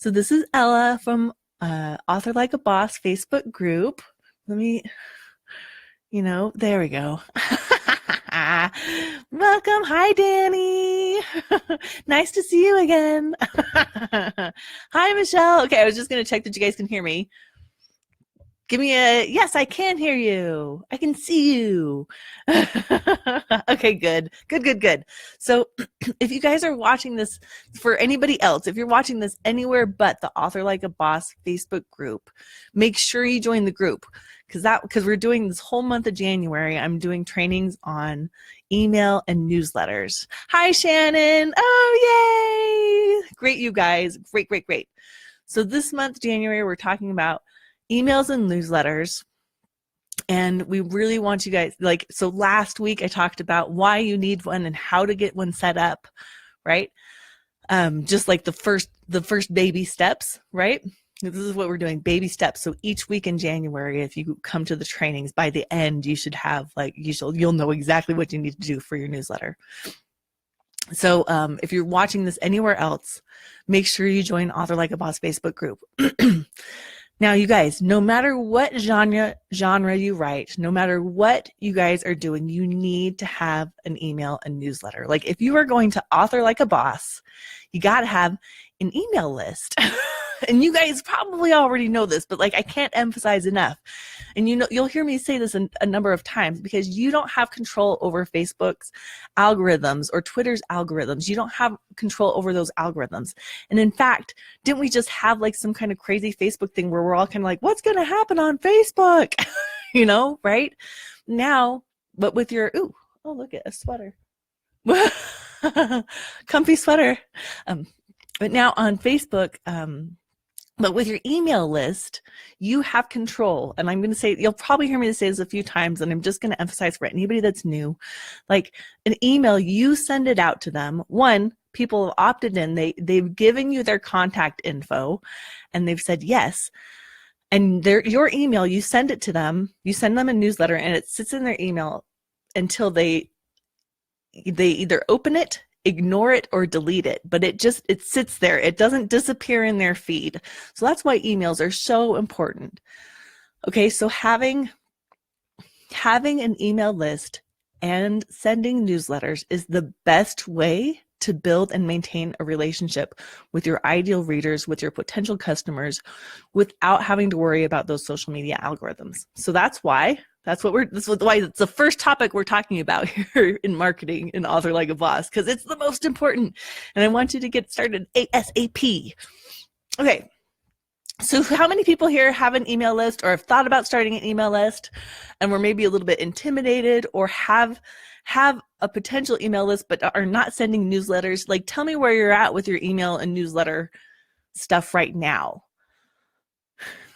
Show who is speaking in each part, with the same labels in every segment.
Speaker 1: So this is Ella from Author Like a Boss Facebook group. Let me, there we go. Welcome. Hi, Danny. Nice to see you again. Hi, Michelle. Okay, I was just going to check that you guys can hear me. Give me yes, I can hear you. I can see you. Okay, good. Good. So if you guys are watching this, for anybody else, if you're watching this anywhere but the Author Like a Boss Facebook group, make sure you join the group because we're doing this whole month of January. I'm doing trainings on email and newsletters. Hi, Shannon. Oh, yay. Great, you guys. Great. So this month, January, we're talking about emails and newsletters. And we really want you guys, so last week I talked about why you need one and how to get one set up, right? Just like the first baby steps, right? This is what we're doing, baby steps. So each week in January, if you come to the trainings, by the end, you should have you'll know exactly what you need to do for your newsletter. So if you're watching this anywhere else, make sure you join Author Like a Boss Facebook group. Now, you guys, no matter what genre you write, no matter what you guys are doing, you need to have an email and newsletter. Like if you are going to Author Like a Boss, you got to have an email list. And you guys probably already know this, but I can't emphasize enough. And you'll hear me say this a number of times, because you don't have control over Facebook's algorithms or Twitter's algorithms. You don't have control over those algorithms. And in fact, didn't we just have some kind of crazy Facebook thing where we're all kind of like, what's going to happen on Facebook? Right? Now, but with your, oh, look at a sweater. Comfy sweater. But now on Facebook, but with your email list, you have control. And I'm going to say, you'll probably hear me say this a few times, and I'm just going to emphasize for anybody that's new, like an email, you send it out to them. One, people have opted in, they've given you their contact info and they've said yes. And your email, you send it to them, you send them a newsletter, and it sits in their email until they either open it, ignore it, or delete it, but it sits there. It doesn't disappear in their feed. So that's why emails are so important. Okay, so having an email list and sending newsletters is the best way to build and maintain a relationship with your ideal readers, with your potential customers, without having to worry about those social media algorithms. So that's why it's the first topic we're talking about here in marketing in Author Like a Boss, because it's the most important. And I want you to get started ASAP. Okay. So how many people here have an email list or have thought about starting an email list and were maybe a little bit intimidated, or have a potential email list but are not sending newsletters? Tell me where you're at with your email and newsletter stuff right now.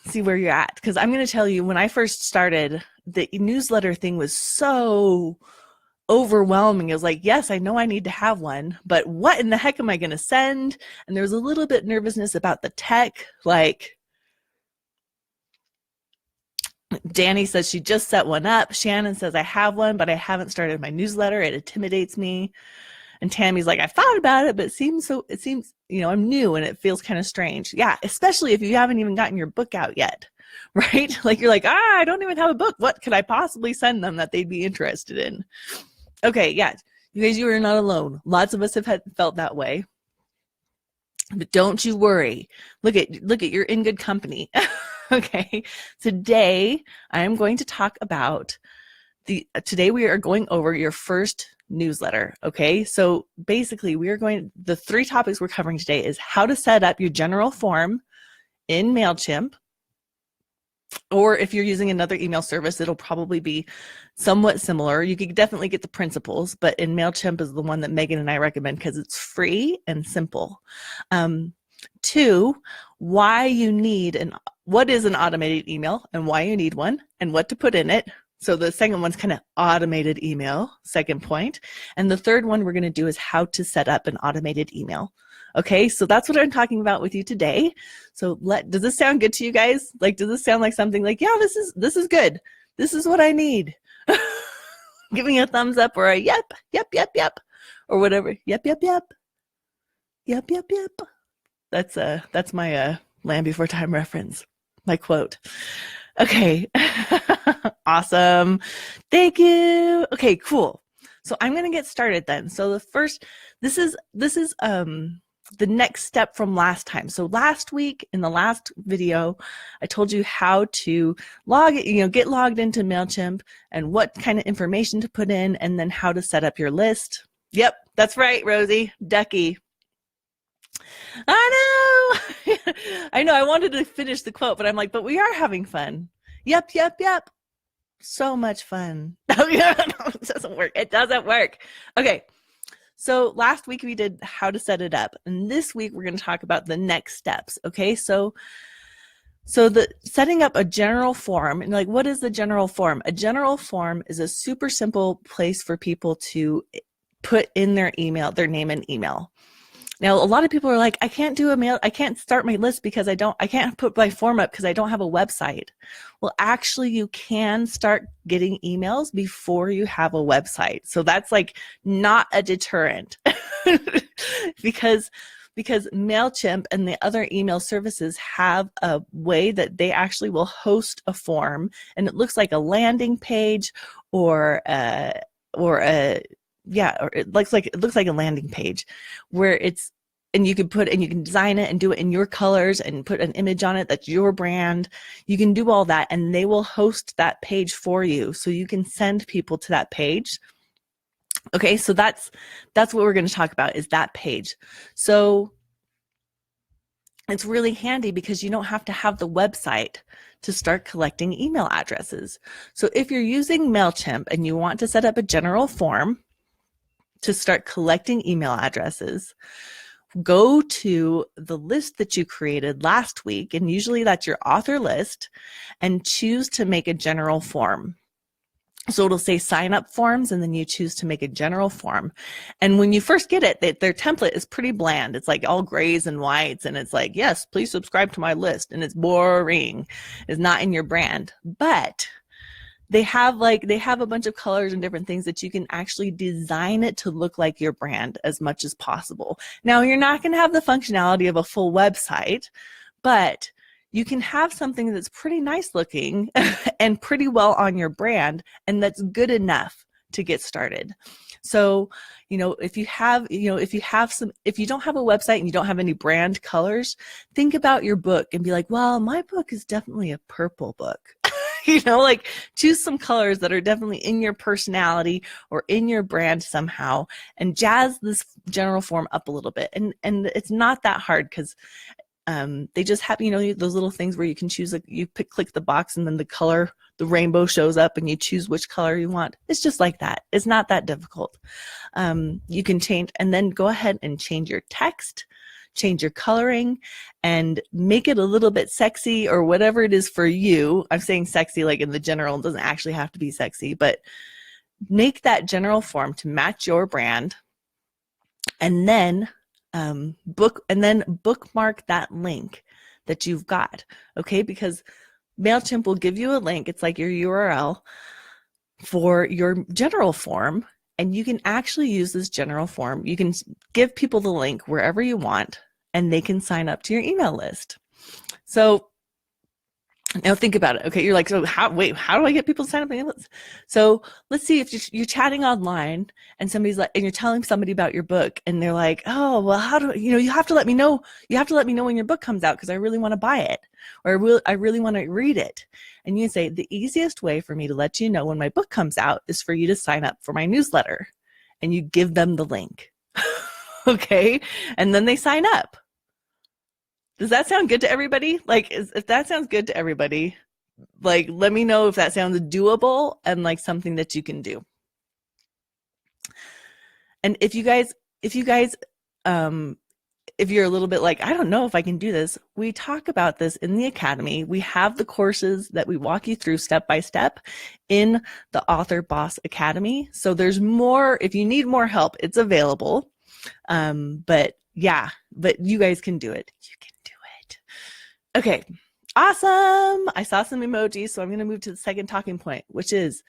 Speaker 1: See where you're at, because I'm going to tell you, when I first started, the newsletter thing was so overwhelming. It was like, yes, I know I need to have one, but what in the heck am I going to send? And there was a little bit nervousness about the tech. Danny says she just set one up. Shannon says I have one, but I haven't started my newsletter. It intimidates me. And Tammy's like, I thought about it, but it seems, I'm new and it feels kind of strange. Yeah, especially if you haven't even gotten your book out yet, right? You're like, I don't even have a book. What could I possibly send them that they'd be interested in? Okay, yeah, you guys, you are not alone. Lots of us have felt that way. But don't you worry. Look at you're in good company. Okay, today I am going to talk about today we are going over your first newsletter. Okay, so basically the three topics we're covering today is how to set up your general form in MailChimp, or if you're using another email service, it'll probably be somewhat similar. You could definitely get the principles, but in MailChimp is the one that Megan and I recommend because it's free and simple. 2, why you need what is an automated email and why you need one and what to put in it. So the second one's kind of automated email, second point. And the third one we're going to do is how to set up an automated email. Okay, so that's what I'm talking about with you today. So does this sound good to you guys? Does this sound like something yeah, this is good. This is what I need. Give me a thumbs up or a yep, or whatever. Yep. That's my Land Before Time reference, my quote. Okay. Awesome. Thank you. Okay, cool. So I'm going to get started then. So this is the next step from last time. So last week in the last video, I told you how to get logged into MailChimp and what kind of information to put in, and then how to set up your list. Yep, that's right, Rosie. Ducky. I know. I know. I wanted to finish the quote, but I'm like, but we are having fun. Yep. So much fun. No, it doesn't work. It doesn't work. Okay. So last week we did how to set it up. And this week we're going to talk about the next steps. Okay. So the setting up a general form, and like, what is the general form? A general form is a super simple place for people to put in their email, their name and email. Now, a lot of people are like, I can't start my list because I can't put my form up because I don't have a website. Well, actually you can start getting emails before you have a website. So that's like not a deterrent because MailChimp and the other email services have a way that they actually will host a form, and it looks like a landing page or it looks like a landing page where you can design it and do it in your colors and put an image on it that's your brand. You can do all that, and they will host that page for you, so you can send people to that page. Okay, so that's what we're going to talk about, is that page. So it's really handy because you don't have to have the website to start collecting email addresses. So if you're using MailChimp and you want to set up a general form to start collecting email addresses, go to the list that you created last week, and usually that's your author list, and choose to make a general form. So it'll say sign up forms, and then you choose to make a general form. And when you first get it, their template is pretty bland. It's like all grays and whites, and it's like, yes, please subscribe to my list. And it's boring. It's not in your brand. But they have a bunch of colors and different things that you can actually design it to look like your brand as much as possible. Now, you're not going to have the functionality of a full website, but you can have something that's pretty nice looking and pretty well on your brand, and that's good enough to get started. So, if you don't have a website and you don't have any brand colors, think about your book and be like, well, my book is definitely a purple book. Choose some colors that are definitely in your personality or in your brand somehow, and jazz this general form up a little bit. And it's not that hard, because they just have, those little things where you can choose, click the box, and then the rainbow shows up, and you choose which color you want. It's just like that. It's not that difficult. You can change, and then go ahead and change your text, change your coloring, and make it a little bit sexy, or whatever it is for you. I'm saying sexy like in the general. It doesn't actually have to be sexy, but make that general form to match your brand, and then bookmark that link that you've got. Okay, because MailChimp will give you a link. It's like your URL for your general form, and you can actually use this general form. You can give people the link wherever you want, and they can sign up to your email list. So now think about it. Okay, you're like, so how do I get people to sign up to my email list? So let's see, if you're chatting online and somebody's like, and you're telling somebody about your book, and they're like, oh, well, how do you have to let me know. You have to let me know when your book comes out, because I really want to buy it, or I really want to read it. And you say, the easiest way for me to let you know when my book comes out is for you to sign up for my newsletter. And you give them the link. Okay, and then they sign up. Does that sound good to everybody? If that sounds good to everybody, let me know if that sounds doable and something that you can do. And if you're a little bit like, I don't know if I can do this, we talk about this in the Academy. We have the courses that we walk you through step by step in the Author Boss Academy. So there's more. If you need more help, it's available. But you guys can do it. You can do it. Okay, awesome. I saw some emojis, so I'm going to move to the second talking point, which is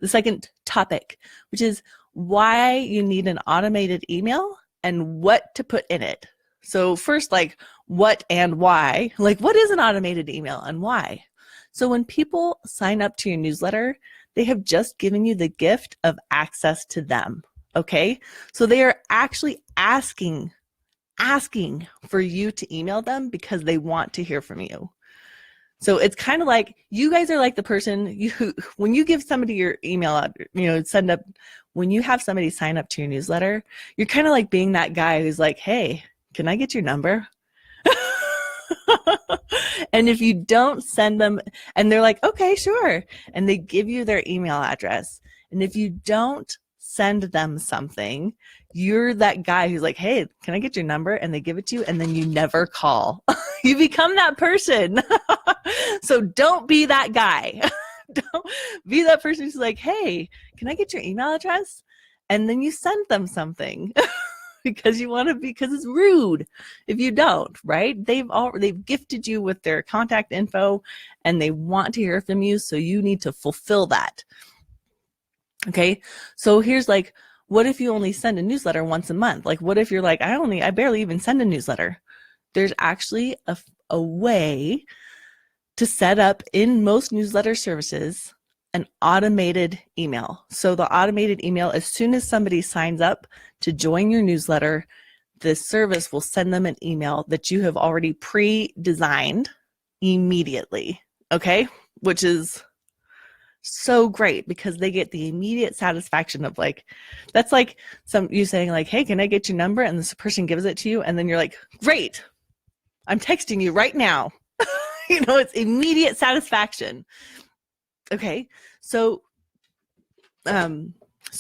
Speaker 1: the second topic, which is why you need an automated email and what to put in it. So first, like, what and why? Like, what is an automated email and why? So when people sign up to your newsletter, they have just given you the gift of access to them. Okay. So they are actually asking for you to email them because they want to hear from you. So it's kind of like you guys are like the person when you give somebody your email out, when you have somebody sign up to your newsletter, you're kind of like being that guy who's like, hey, can I get your number? And if you don't send them, and they're like, okay, sure. And they give you their email address. And if you don't send them something, you're that guy who's like, hey, can I get your number? And they give it to you, and then you never call. You become that person. So don't be that guy. Don't be that person who's like, hey, can I get your email address? And then you send them something. Because it's rude if you don't, right? They've gifted you with their contact info and they want to hear from you, so you need to fulfill that. Okay, so here's like, what if you only send a newsletter once a month? Like, what if you're like, I barely even send a newsletter? There's actually a way to set up in most newsletter services an automated email. So the automated email, as soon as somebody signs up to join your newsletter, the service will send them an email that you have already pre-designed immediately. Okay, which is so great because they get the immediate satisfaction of like, that's like you saying like, hey, can I get your number? And this person gives it to you, and then you're like, great, I'm texting you right now. It's immediate satisfaction. Okay, so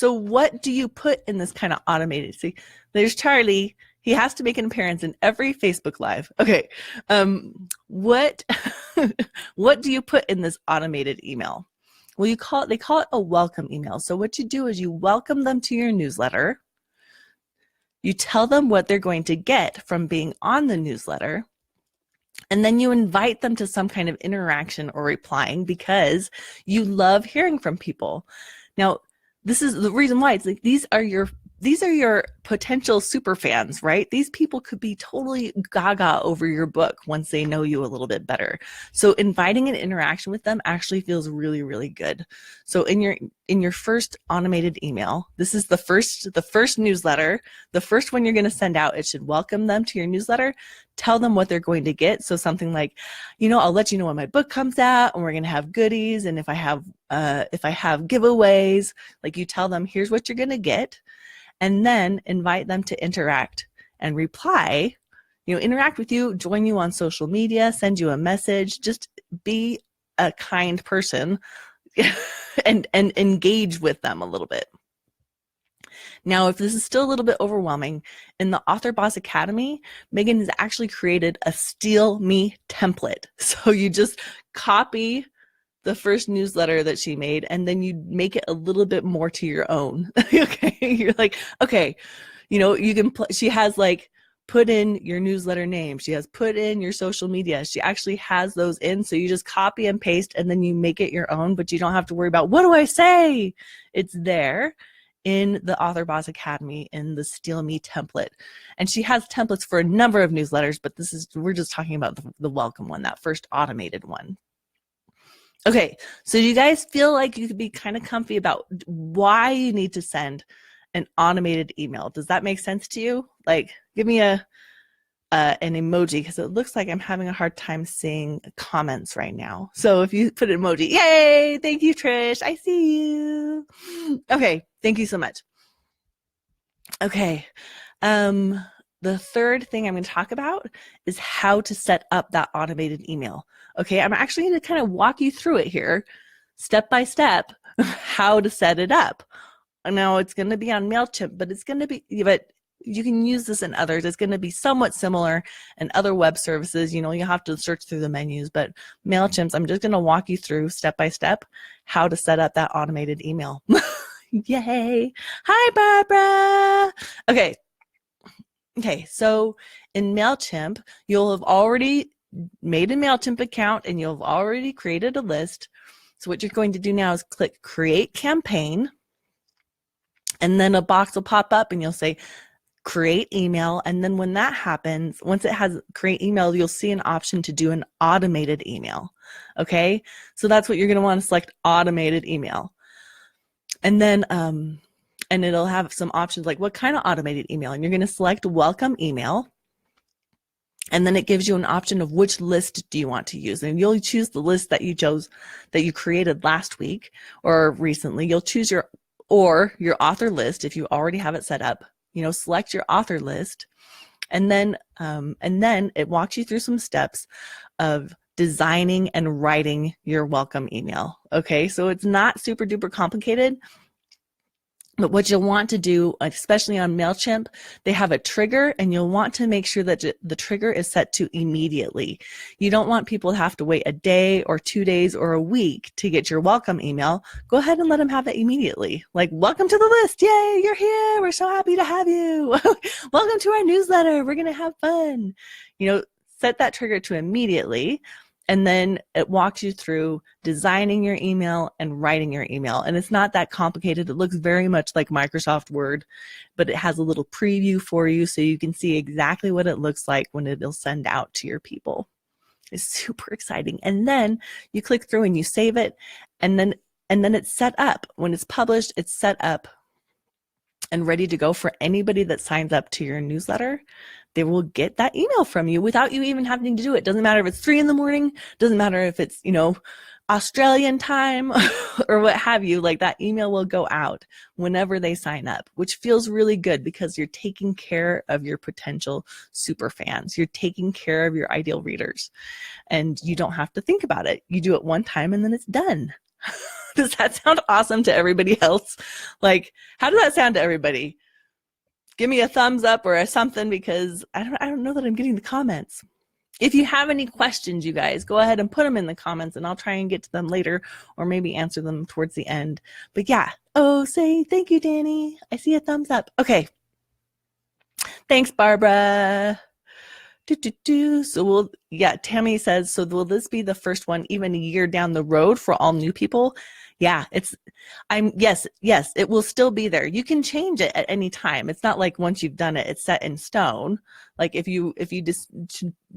Speaker 1: what do you put in this kind of automated? See, there's Charlie. He has to make an appearance in every Facebook Live. Okay, what do you put in this automated email? Well, they call it a welcome email. So what you do is you welcome them to your newsletter. You tell them what they're going to get from being on the newsletter. And then you invite them to some kind of interaction or replying because you love hearing from people. Now, this is the reason why it's like these are your potential super fans, right? These people could be totally gaga over your book once they know you a little bit better. So inviting an interaction with them actually feels really, really good. So in your first automated email, this is the first newsletter, the first one you're going to send out. It should welcome them to your newsletter. Tell them what they're going to get. So something like, I'll let you know when my book comes out, and we're going to have goodies. And if I have giveaways, like you tell them, here's what you're going to get. And then invite them to interact and reply, interact with you, join you on social media, send you a message, just be a kind person and engage with them a little bit. Now, if this is still a little bit overwhelming, in the Author Boss Academy, Megan has actually created a Steal Me template. So you just copy the first newsletter that she made, and then you make it a little bit more to your own. Okay, you're like, okay, you can. She has like put in your newsletter name. She has put in your social media. She actually has those in, so you just copy and paste, and then you make it your own. But you don't have to worry about what do I say. It's there in the Author Boss Academy in the Steal Me template, and she has templates for a number of newsletters. But we're just talking about the welcome one, that first automated one. Okay, so do you guys feel like you could be kind of comfy about why you need to send an automated email? Does that make sense to you? Like, give me an emoji, because it looks like I'm having a hard time seeing comments right now. So if you put an emoji, yay! Thank you, Trish. I see you. Okay, thank you so much. Okay, the third thing I'm going to talk about is how to set up that automated email. Okay, I'm actually going to kind of walk you through it here, step by step, how to set it up. Now, it's going to be on MailChimp, but you can use this in others. It's going to be somewhat similar in other web services. You have to search through the menus, but MailChimp, I'm just going to walk you through step by step how to set up that automated email. Yay. Hi, Barbara. Okay, so in MailChimp, you'll have already made a MailChimp account and you'll have already created a list. So what you're going to do now is click Create Campaign, and then a box will pop up and you'll say, create email. And then when that happens, once it has create email, you'll see an option to do an automated email. Okay. So that's what you're going to want to select, automated email. And then, and it'll have some options like what kind of automated email, and you're going to select welcome email. And then it gives you an option of which list do you want to use. And you'll choose the list that you chose, that you created last week or recently. You'll choose your author list if you already have it set up. Select your author list, and then it walks you through some steps of designing and writing your welcome email. Okay, so it's not super duper complicated. But what you'll want to do, especially on MailChimp, they have a trigger, and you'll want to make sure that the trigger is set to immediately. You don't want people to have to wait a day or 2 days or a week to get your welcome email. Go ahead and let them have it immediately. Like, welcome to the list. Yay, you're here. We're so happy to have you. Welcome to our newsletter. We're going to have fun. Set that trigger to immediately. And then it walks you through designing your email and writing your email. And it's not that complicated. It looks very much like Microsoft Word, but it has a little preview for you so you can see exactly what it looks like when it'll send out to your people. It's super exciting. And then you click through and you save it, and then it's set up. When it's published, it's set up and ready to go for anybody that signs up to your newsletter. They will get that email from you without you even having to do it. Doesn't matter if it's 3 a.m, doesn't matter if it's, Australian time or what have you. Like, that email will go out whenever they sign up, which feels really good because you're taking care of your potential super fans. You're taking care of your ideal readers, and you don't have to think about it. You do it one time and then it's done. Does that sound awesome to everybody else? Like, how does that sound to everybody? Give me a thumbs up or a something, because I don't know that I'm getting the comments. If you have any questions, you guys, go ahead and put them in the comments, and I'll try and get to them later, or maybe answer them towards the end. But yeah, say thank you, Danny. I see a thumbs up. Okay. Thanks, Barbara. So Tammy says, so will this be the first one even a year down the road for all new people? Yeah, yes, it will still be there. You can change it at any time. It's not like once you've done it, it's set in stone. Like if you just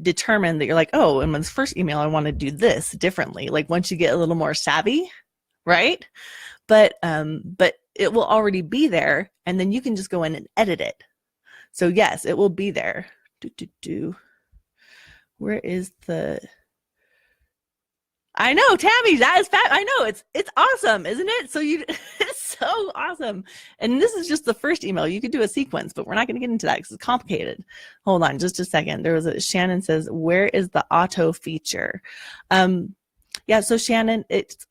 Speaker 1: determine that you're like, oh, in my first email, I want to do this differently. Like once you get a little more savvy, right? But it will already be there, and then you can just go in and edit it. So yes, it will be there. Where is the... I know, Tammy, that is fat. I know, it's awesome, isn't it? So it's so awesome. And this is just the first email. You could do a sequence, but we're not going to get into that because it's complicated. Hold on just a second. Shannon says, where is the auto feature? Yeah, so Shannon, it's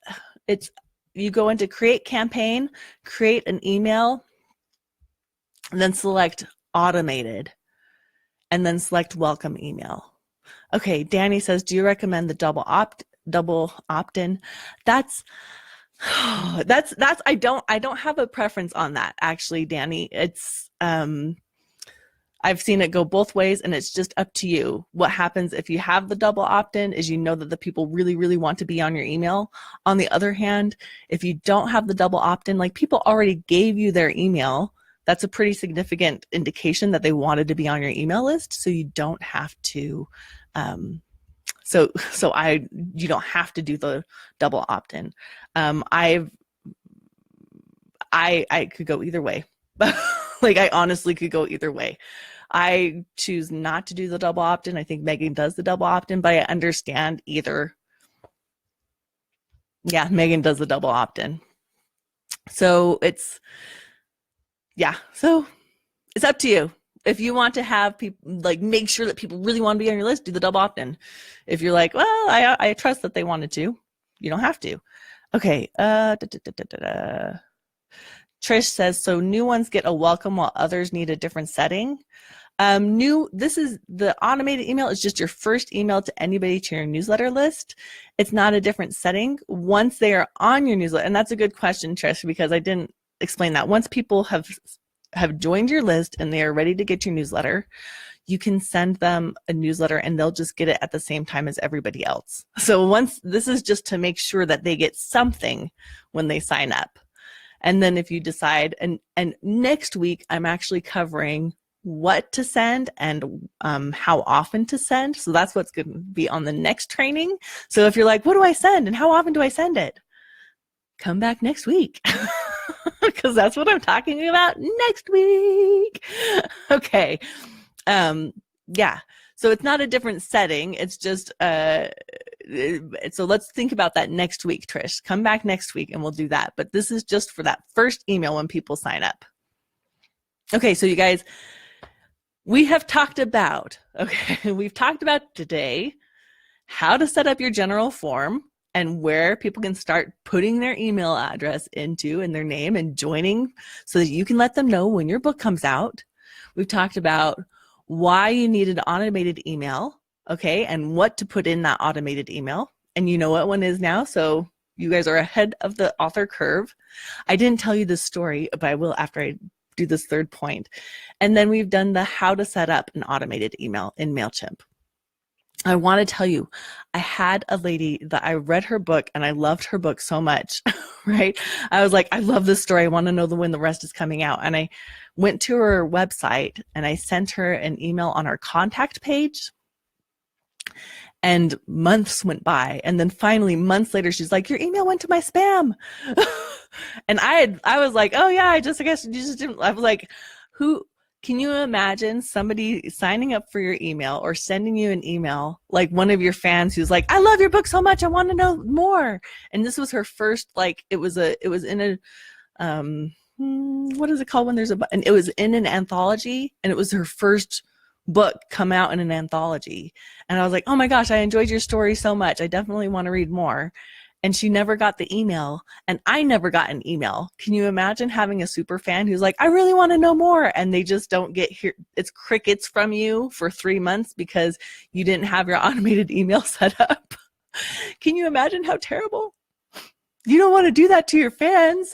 Speaker 1: you go into create campaign, create an email, and then select automated, and then select welcome email. Okay, Danny says, do you recommend the double opt-in? That's I don't have a preference on that, actually, Danny. It's I've seen it go both ways, and it's just up to you. What happens if you have the double opt-in is you know that the people really, really want to be on your email. On the other hand, if you don't have the double opt-in, like people already gave you their email, that's a pretty significant indication that they wanted to be on your email list. So you don't have to you don't have to do the double opt-in. I could go either way. Like, I honestly could go either way. I choose not to do the double opt-in. I think Megan does the double opt-in, but I understand either. Yeah, Megan does the double opt-in. So it's up to you. If you want to have people, like, make sure that people really want to be on your list, do the double opt-in. If you're like, well, I trust that they wanted to, you don't have to. Okay. Trish says, so new ones get a welcome while others need a different setting. This is the automated email is just your first email to anybody to your newsletter list. It's not a different setting. Once they are on your newsletter, and that's a good question, Trish, because I didn't explain that. Once people have joined your list and they are ready to get your newsletter, you can send them a newsletter and they'll just get it at the same time as everybody else. So this is just to make sure that they get something when they sign up. And then if you decide, and next week I'm actually covering what to send and how often to send. So that's what's going to be on the next training. So if you're like, what do I send and how often do I send it? Come back next week because that's what I'm talking about next week. Okay. Yeah. So it's not a different setting. It's just, so let's think about that next week, Trish. Come back next week and we'll do that. But this is just for that first email when people sign up. Okay. So you guys, we've talked about today how to set up your general form and where people can start putting their email address into and their name and joining so that you can let them know when your book comes out. We've talked about why you need an automated email, okay, and what to put in that automated email. And you know what one is now, so you guys are ahead of the author curve. I didn't tell you this story, but I will after I do this third point. And then we've done the how to set up an automated email in MailChimp. I want to tell you, I had a lady that I read her book and I loved her book so much, right? I was like, I love this story. I want to know when the rest is coming out. And I went to her website and I sent her an email on our contact page. And months went by. And then finally, months later, she's like, your email went to my spam. And I was like, oh yeah, I guess you just didn't. I was like, can you imagine somebody signing up for your email or sending you an email, like one of your fans who's like, I love your book so much, I want to know more. And this was her first, like, it was in a, what is it called when there's and it was in an anthology, and it was her first book come out in an anthology. And I was like, oh my gosh, I enjoyed your story so much. I definitely want to read more. And she never got the email, and I never got an email. Can you imagine having a super fan who's like, I really want to know more, and they just don't get here? It's crickets from you for 3 months because you didn't have your automated email set up. Can you imagine how terrible? You don't want to do that to your fans.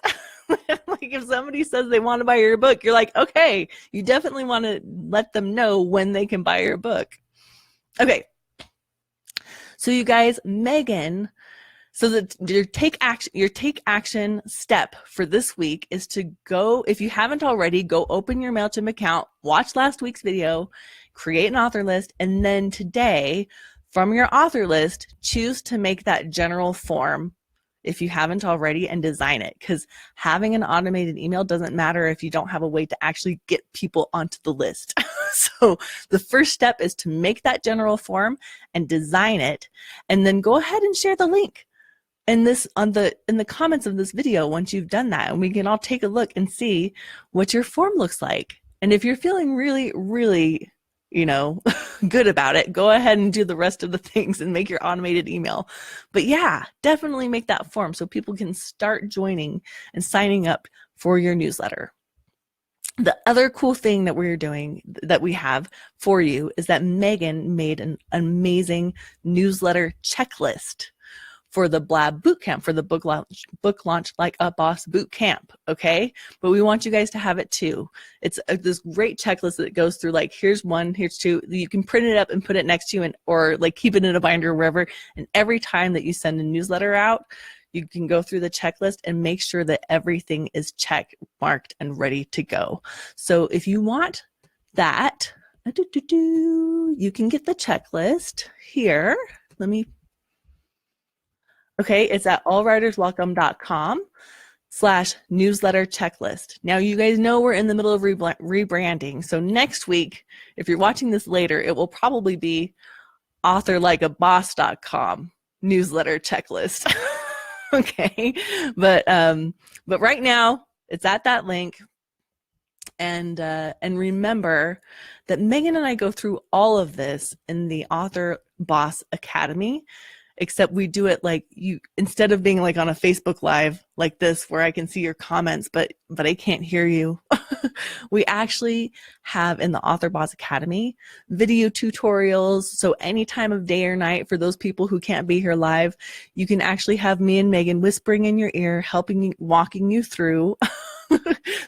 Speaker 1: Like if somebody says they want to buy your book, you're like, okay, you definitely want to let them know when they can buy your book. Okay. So you guys, Megan, so that your take action step for this week is to go, if you haven't already, go open your MailChimp account, watch last week's video, create an author list, and then today from your author list, choose to make that general form if you haven't already and design it, because having an automated email doesn't matter if you don't have a way to actually get people onto the list. So the first step is to make that general form and design it, and then go ahead and share the link in the comments of this video once you've done that, and we can all take a look and see what your form looks like. And if you're feeling really, really, good about it, go ahead and do the rest of the things and make your automated email. But yeah, definitely make that form so people can start joining and signing up for your newsletter. The other cool thing that we're doing, that we have for you, is that Megan made an amazing newsletter checklist for the Blab Bootcamp, for the book launch like a boss bootcamp, okay? But we want you guys to have it too. It's this great checklist that goes through, like, here's one, here's two. You can print it up and put it next to you, or like keep it in a binder or wherever. And every time that you send a newsletter out, you can go through the checklist and make sure that everything is check marked and ready to go. So if you want that, you can get the checklist here. Okay, it's at allwriterswelcome.com/newsletter checklist. Now, you guys know we're in the middle of rebranding. So next week, if you're watching this later, it will probably be authorlikeaboss.com newsletter checklist. Okay, but right now it's at that link. And remember that Megan and I go through all of this in the Author Boss Academy, except we do it like instead of being like on a Facebook Live like this where I can see your comments, but I can't hear you. We actually have in the Author Boss Academy video tutorials. So any time of day or night, for those people who can't be here live, you can actually have me and Megan whispering in your ear, helping you, walking you through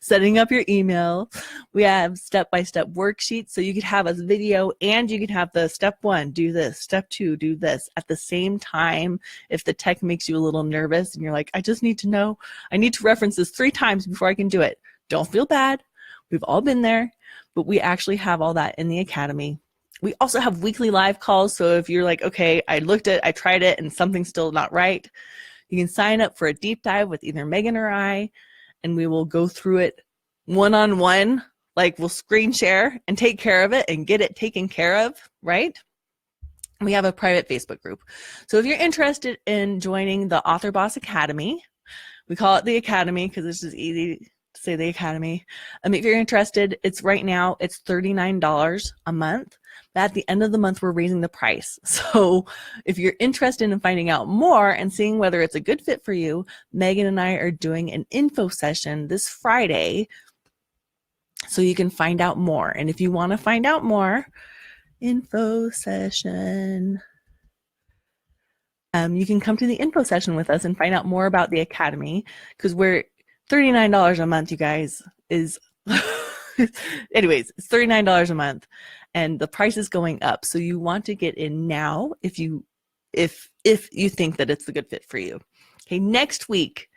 Speaker 1: setting up your email. We have step-by-step worksheets, so you could have a video and you could have the step 1, do this, step 2, do this at the same time. If the tech makes you a little nervous and you're like, I just need to know, I need to reference this 3 times before I can do it, don't feel bad. We've all been there, but we actually have all that in the academy. We also have weekly live calls. So if you're like, okay, I tried it and something's still not right, you can sign up for a deep dive with either Megan or I, and we will go through it one-on-one. Like we'll screen share and take care of it and get it taken care of, right? We have a private Facebook group. So if you're interested in joining the Author Boss Academy, we call it the Academy because it's just easy to say the Academy. If you're interested, it's right now, it's $39 a month. But at the end of the month, we're raising the price. So if you're interested in finding out more and seeing whether it's a good fit for you, Megan and I are doing an info session this Friday so you can find out more. And if you want to find out more, info session, you can come to the info session with us and find out more about the Academy, because we're $39 a month, you guys, is anyways, it's $39 a month and the price is going up. So you want to get in now if you think that it's a good fit for you. Okay, next week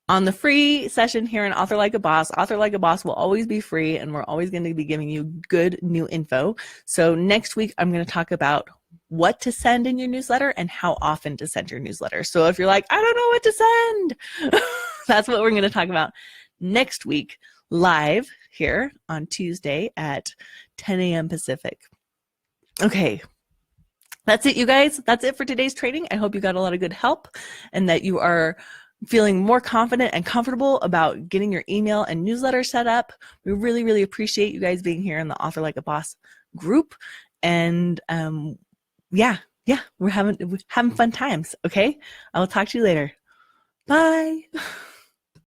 Speaker 1: on the free session here in Author Like a Boss will always be free, and we're always going to be giving you good new info. So next week, I'm going to talk about what to send in your newsletter and how often to send your newsletter. So if you're like, I don't know what to send, that's what we're going to talk about next week, live here on Tuesday at 10 a.m. Pacific. Okay. That's it, you guys. That's it for today's training. I hope you got a lot of good help and that you are feeling more confident and comfortable about getting your email and newsletter set up. We really, really appreciate you guys being here in the Author Like a Boss group. And yeah, we're having fun times. Okay. I will talk to you later. Bye.